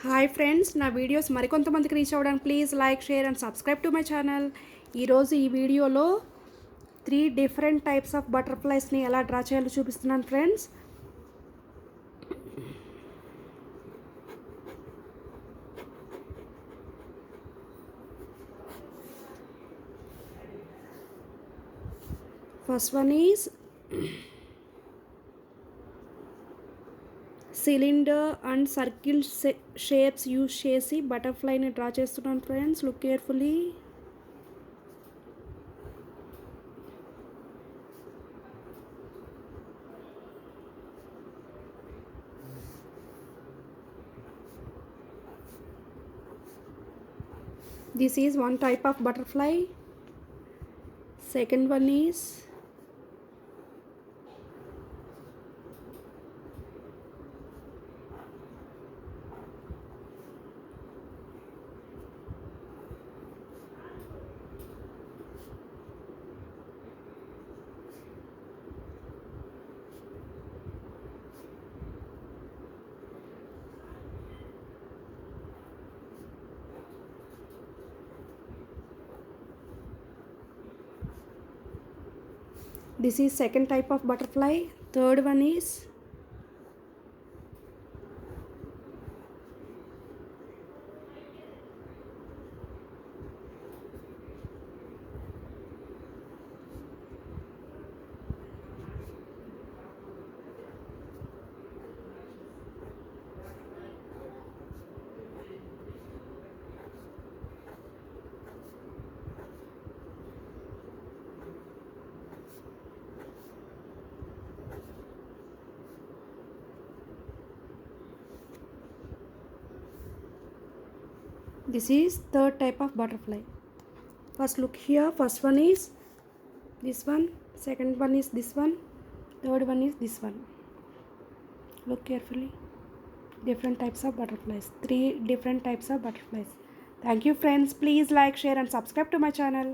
Hi friends, నా videos మరికొంతమందికి reach అవ్వడానికి please like, share and subscribe to my channel. ఈరోజు ఈ వీడియోలో 3 డిఫరెంట్ టైప్స్ ఆఫ్ బటర్ఫ్లైస్ని ఎలా డ్రా చేయాలో చూపిస్తున్నాను friends. First one is cylinder and circle shapes use చేసి బటర్ఫ్లైని డ్రా చేస్తున్నాను friends. Look carefully. This is one type of butterfly. Second one is second type of butterfly. Third one is this is third type of butterfly. First look here. First one is this one, second one is this one, third one is this one. Look carefully. Different types of butterflies. 3 different types of butterflies. Thank you friends. Please like, share and subscribe to my channel.